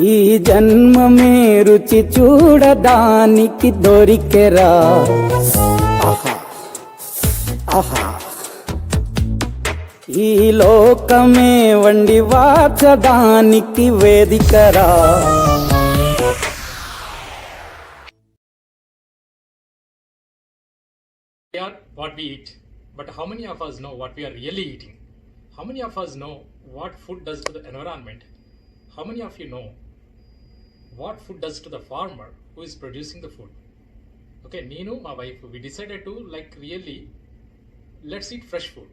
ఈ జన్మమే రుచి చూడడానికి దొరికెరా. ఆహా ఆహా, ఈ లోకమే వండి వాచడానికి వేదికరా. We are what we eat, but how many of us know what we are really eating? How many of us know what food does to the environment? How many of you know what food does to the farmer who is producing the food? Okay, Neenu, my wife, we decided to really let's eat fresh food.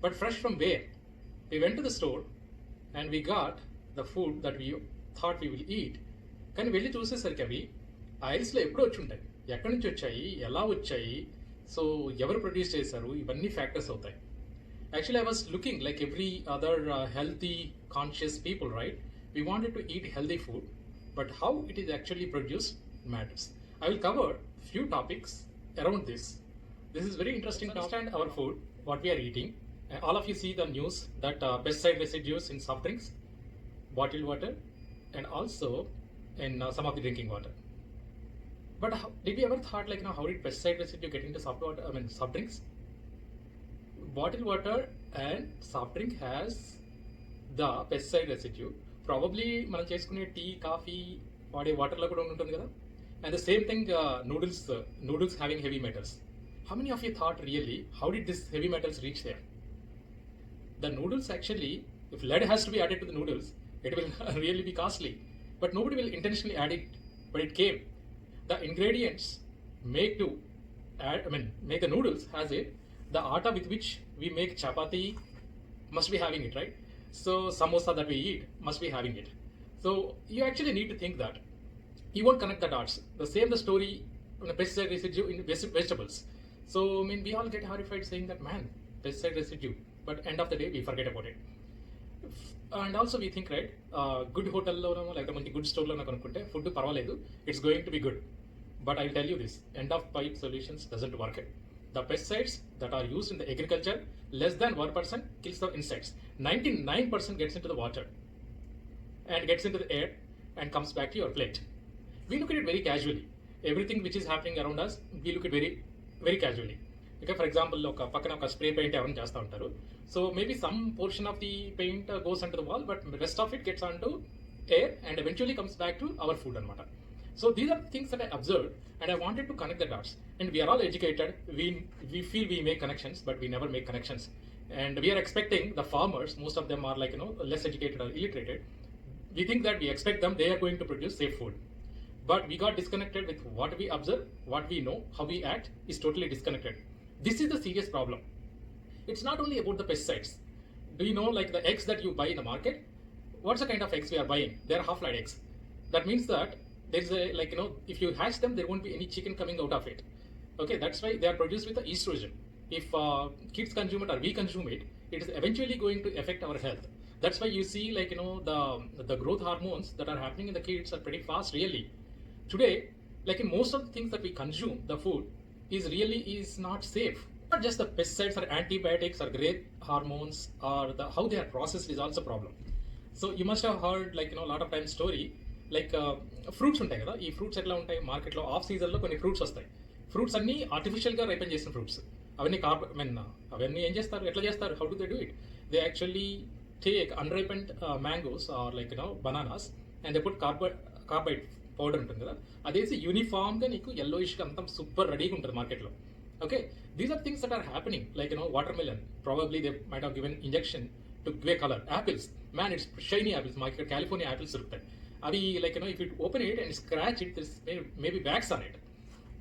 But fresh from where? We went to the store and we got the food that we thought we will eat. కానీ వెళ్ళి చూసేసరికి అవి ఆయిల్స్లో ఎప్పుడు వచ్చి ఉంటాయి, ఎక్కడి నుంచి వచ్చాయి, ఎలా వచ్చాయి, సో ఎవరు ప్రొడ్యూస్ చేశారు, ఇవన్నీ ఫ్యాక్టర్స్ అవుతాయి. Actually, I was looking like every other healthy, conscious people, right? We wanted to eat healthy food, but how it is actually produced matters. I will cover few topics around this. This is very interesting to understand our food, what we are eating. All of you see the news that pesticide residues in soft drinks, bottled water, and also in some of the drinking water. But did we ever thought how did pesticide residue get into soft water? Soft drinks. Bottled water and soft drink has the pesticide residue. Probably మనం చేసుకునే tea, coffee వాడే వాటర్లో కూడా ఉంటుంది కదా. And the same thing, noodles having heavy metals. How many of you thought really how did this heavy metals reach there? The noodles actually, if lead has to be added to the noodles, it will really be costly. But nobody will intentionally add it, but it came. The ingredients make the noodles has it. The atta with which we make chapati must be having it, right? So samosa that we eat must be having it. So you actually need to think that. You won't connect the dots. The same the story on the pesticide residue in vegetables. So we all get horrified saying that, man, pesticide residue. But end of the day we forget about it. And also we think, right, good hotel lo like a good store lo konukunte food parvaledu, it's going to be good. But I'll tell you this, end of pipe solutions doesn't work. The pesticides that are used in the agriculture, less than 1% kills the insects. 99% gets into the water and gets into the air and comes back to your plate. We look at it very casually. Everything which is happening around us, we look at very, very casually. Okay, for example, pakkana oka spray paint evaru chestha untaru. So maybe some portion of the paint goes onto the wall, but the rest of it gets onto air and eventually comes back to our food anamata. So these are things that I observed and I wanted to connect the dots. And we are all educated. We feel we make connections, but we never make connections. And we are expecting the farmers, most of them are less educated or illiterated. We think that we expect them, they are going to produce safe food. But we got disconnected with what we observe, what we know, how we act is totally disconnected. This is the serious problem. It's not only about the pesticides. Do you know the eggs that you buy in the market? What's the kind of eggs we are buying? They are half-live eggs. That means that there's if you hatch them, there won't be any chicken coming out of it. Okay, that's why they are produced with the estrogen. If kids consume it or we consume it, it is eventually going to affect our health. That's why you see the growth hormones that are happening in the kids are pretty fast really. Today, in most of the things that we consume, the food is not safe. Not just the pesticides or antibiotics or growth hormones or how they are processed is also a problem. So you must have heard a lot of times story fruits ఉంటాయి కదా. ఈ fruits ఎట్లా ఉంటాయి, మార్కెట్లో of సీజన్లో కొన్ని fruits వస్తాయి. Fruits అన్నీ ఆర్టిఫిషియల్గా రైపెన్ చేసిన ఫ్రూట్స్. అవన్నీ ఏం చేస్తారు, ఎట్లా చేస్తారు, how do they do it? They actually take unripened mangoes or bananas and they put carbide powder ఉంటుంది కదా, అదేసి యూనిఫామ్గా నీకు yellowish-గా అంతా సూపర్ రెడీగా ఉంటుంది మార్కెట్లో. Okay, these are things that are happening. Watermelon, probably they might have given injection to grey colour. Apples, man it's shiny apples, మా ఇక్కడ California apples దొరుకుతాయి. అవి if you open it and scratch it, there's maybe wax on it.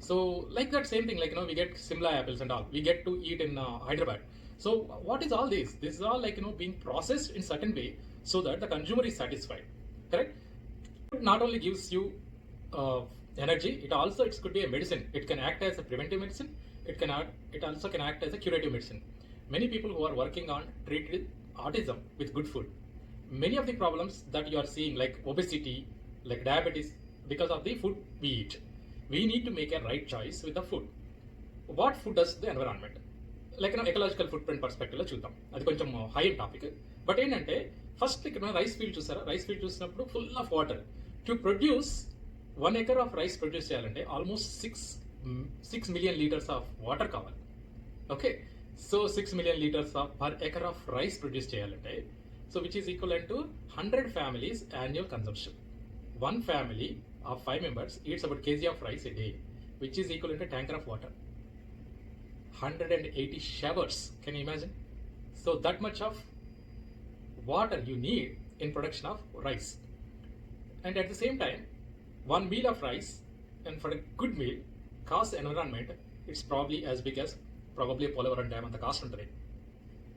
So that same thing, we get Simla apples and all we get to eat in Hyderabad. So what is all this? This is all being processed in certain way so that the consumer is satisfied. Correct? It not only gives you energy, it could be a medicine. It can act as a preventive medicine. It also can act as a curative medicine. Many people who are working on treating autism with good food, many of the problems that you are seeing obesity, diabetes, because of the food we eat. We need to make a right choice with the food. What food does the environment? Ecological footprint perspective lo chuddam. Adi koncham high end topic. But ఏంటంటే first ఇక్కడ rice field చూసారా, rice field చూసినప్పుడు full of water. To produce 1 acre of rice produce చేయాలంటే almost 6 million litres of water కావాలి. Okay, so 6 million litres of per acre of rice produce చేయాలంటే, so which is equal to 100 families annual consumption. One family of 5 members eats about kg of rice a day, which is equal to a tanker of water. 180 showers, can you imagine? So that much of water you need in production of rice. And at the same time, one meal of rice, and for a good meal, costs the environment, it's probably as big as probably a Polavaram dam and the cost today.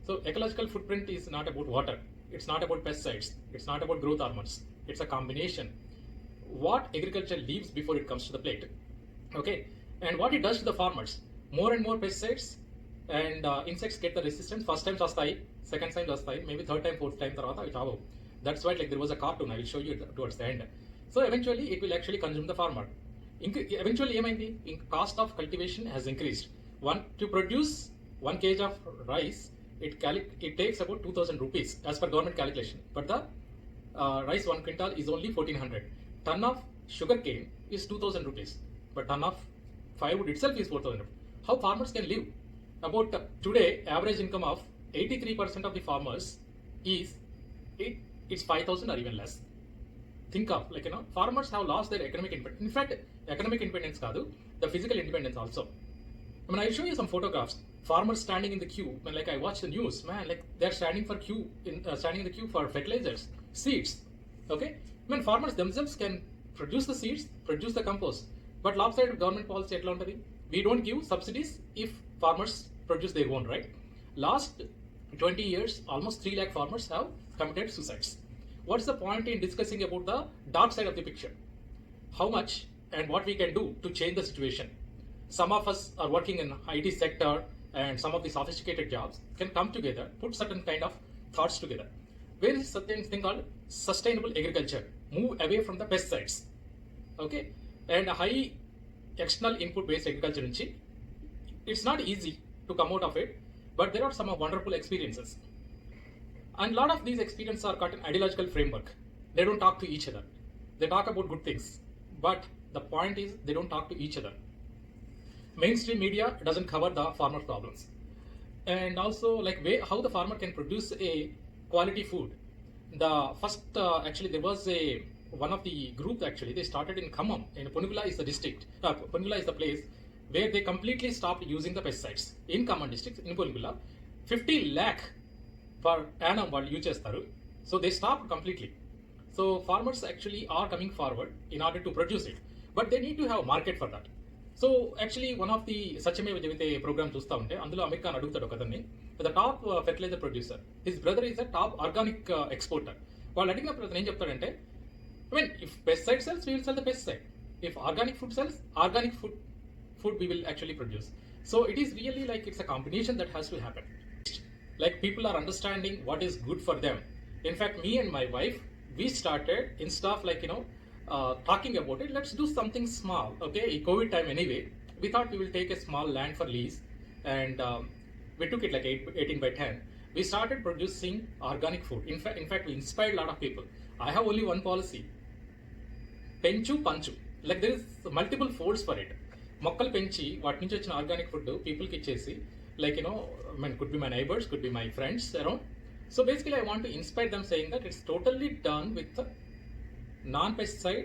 So ecological footprint is not about water, it's not about pesticides, it's not about growth hormones, it's a combination. What agriculture leaves before it comes to the plate. Okay, and what it does to the farmers, more and more pesticides, and insects get the resistance. First time vastayi, second time vastayi, maybe third time, fourth time tarvata avi chavo. That's why like there was a cartoon, I will show you towards the end. So eventually it will actually consume the farmer. Eventually emaindi, cost of cultivation has increased. To produce 1 kg of rice, it takes about 2,000 rupees as per government calculation, but the rice 1 quintal is only 1,400. Ton of sugar cane is 2,000 rupees, but ton of firewood itself is 4,000 rupees. How farmers can live? About today, average income of 83% of the farmers is it's 5,000 or even less. Think of, like, farmers have lost their economic independence. In fact, economic independence kaadu, the physical independence also. I mean, I'll show you some photographs. Farmers standing in the queue. When like I watch the news, man, like they're standing in the queue for fertilizers, seeds. Okay, I mean, farmers themselves can produce the seeds, produce the compost. But lopsided government policy etla untadi? We don't give subsidies if farmers produce their own, right? Last 20 years, almost 3 lakh farmers have committed suicides. What's the point in discussing about the dark side of the picture? How much and what we can do to change the situation? Some of us are working in IT sector and some of the sophisticated jobs can come together, put certain kind of thoughts together. There is certain thing called sustainable agriculture. Move away from the pesticides. Okay, and a high external input based agriculture nunchi, it's not easy to come out of it, but there are some wonderful experiences. And a lot of these experiences are caught in ideological framework. They don't talk to each other. They talk about good things, but the point is they don't talk to each other. Mainstream media doesn't cover the farmer problems, and also like how the farmer can produce a quality food. The first actually there was one of the group actually they started in Khammam, and Punugula is the district. Punugula is the place where they completely stopped using the pesticides. In Khammam district, in Punugula, 50 lakh per annum వాళ్ళు use చేస్తారు. So they stopped completely. So farmers actually are coming forward in order to produce it, but they need to have a market for that. So actually one of the Satyameva Jayate program చూస్తూ ఉంటే అందులో అమీర్ ఖాన్ అడుగుతాడు ఒకతన్ని, the top fertiliser producer, his brother is the top organic exporter. వాళ్ళు అడిగినప్పుడు అతను ఏం చెప్తాడంటే, I mean, if pesticide sells, we will sell the pesticide. If organic food sells, organic food we will actually produce. So it is really like it's a combination that has to happen. Like people are understanding what is good for them. In fact, me and my wife, we started instead of like talking about it, let's do something small. Okay, COVID time anyway, we thought we will take a small land for lease, and we took it like 18 by 10. We started producing organic food. In fact, we inspired a lot of people. I have only one policy: penchu panchu. Like there is multiple folds for it. మొక్కలు పెంచి వాటి నుంచి వచ్చిన organic food పీపుల్కి ఇచ్చేసి, like I mean, could be my neighbors, could be my friends around. So basically I want to inspire them saying that it's totally done with non-pesticide,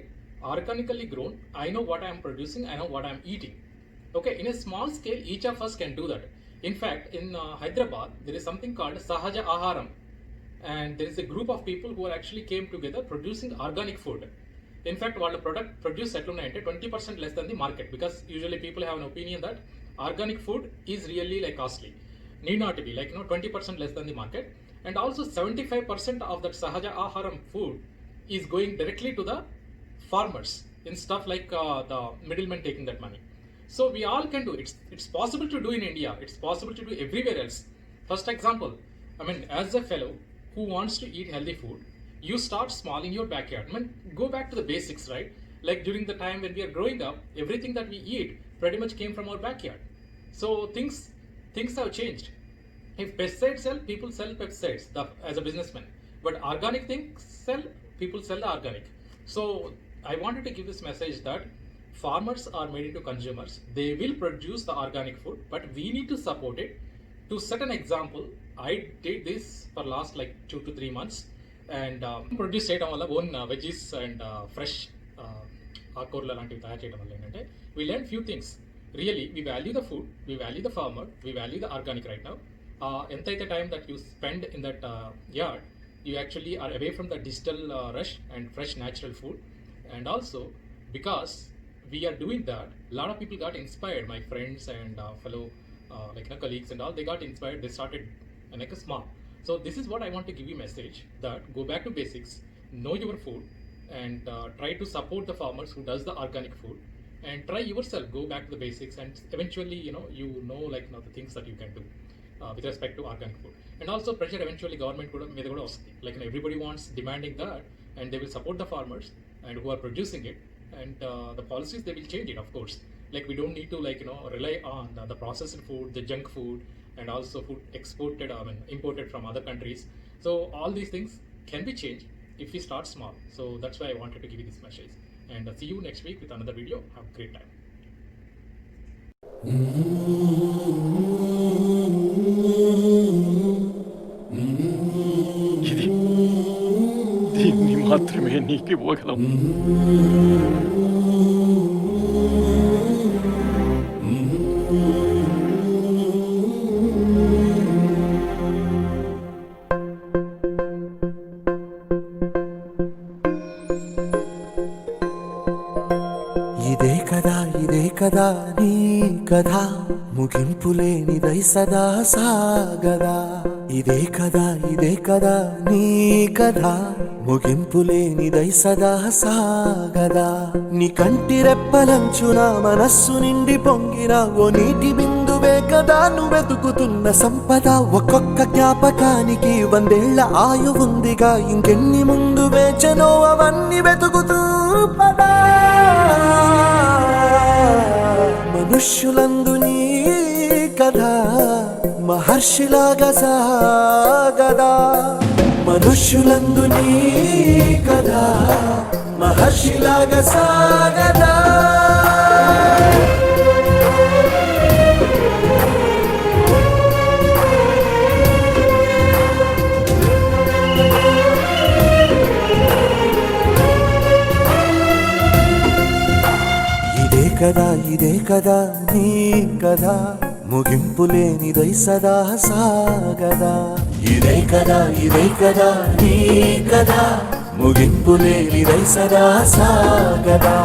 organically grown. I know what I am producing, I know what I am eating. Okay, in a small scale, each of us can do that. In fact, in Hyderabad, there is something called Sahaja Aharam, and there is a group of people who actually came together producing organic food. In fact, while the product produced at 20% less than the market, because usually people have an opinion that organic food is really like costly. Need not to be like 20% less than the market, and also 75% of that Sahaja Aharam food is going directly to the farmers in stuff like the middlemen taking that money. So we all can do it. It's possible to do in India. It's possible to do everywhere else. First example, I mean, as a fellow who wants to eat healthy food, you start small in your backyard. I mean, go back to the basics, right? Like during the time when we are growing up, everything that we eat pretty much came from our backyard. So things have changed. If pesticides sell, people sell pesticides as a businessman. but organic things sell, people sell the organic. So I wanted to give this message that farmers are made into consumers. They will produce the organic food, but we need to support it. To set an example, I did this for last like 2 to 3 months, and produce చేయడం వల్ల own veggies and fresh ఆకుకూరలు అలాంటివి తయారు చేయడం వల్ల ఏంటంటే we learned few things. Really, we value the food, we value the farmer, we value the organic right now. Enthaithe time that you spend in that yard, you actually are away from the digital rush and fresh natural food. And also, because we are doing that, a lot of people got inspired. My friends and fellow colleagues and all, they got inspired. They started like a small. So this is what I want to give you message, that go back to basics, know your food, and try to support the farmers who does the organic food, and try yourself, go back to the basics, and eventually the things that you can do with respect to organic food. And also pressure eventually government మీద కూడా వస్తుంది, like everybody wants demanding that, and they will support the farmers and who are producing it, and the policies they will change it, of course. Like we don't need to rely on the processed food, the junk food, and also food imported from other countries. So all these things can be changed if we start small. So that's why I wanted to give you this message, and see you next week with another video. Have a great time. దీన్ని మాత్రమే నీకు ఇవ్వగలం. ఇదే కదా నీ కథ, ముగింపు లేనిదై సదా సాగదా. ఇదే కదా నీ కథ, ముగింపు లేనిదై సదా సాగదా. నీ కంటి రెప్పలంచున మనస్సు నిండి పొంగిన ఓ నీటి బిందువే కదా నువ్వెతుకుతున్న సంపద. ఒక్కొక్క జ్ఞాపకానికి 100 ఏళ్ల ఆయువుందిగా, ఇంకెన్ని ముందు వేచనో అవన్నీ వెతుకుతూ పదా. మనుష్యులందు నీ కథ మహర్షిలాగా సాగదా. మనుష్యులందు నీ కథ మహర్షిలాగా సాగదా. ఇదే కదా నీ కథ, ముగింపు లేనిదై సదా సాగదా. ఇదే కదా నీ కథ, ముగింపు లేనిదై సదా సాగదా.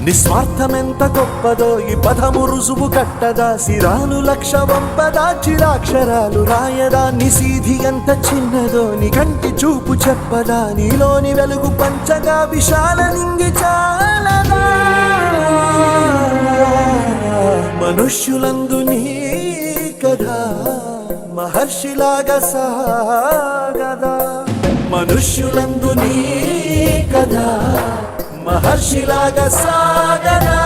నిస్వార్థమెంత గొప్పదో ఈ పదము రుజువు కట్టదా. సిరాలు లక్ష వంపదా, చిరాక్షరాలు రాయదా. నిసీధి ఎంత చిన్నదో నీ కంటి చూపు చెప్పదా. నీలోని వెలుగు పంచగా విశాల నింగి చాలదా. మనుష్యులందు నీ కథ మహర్షిలాగా సాగదా. మనుష్యులందు నీ కథ మహర్షిలాగా సాగదా.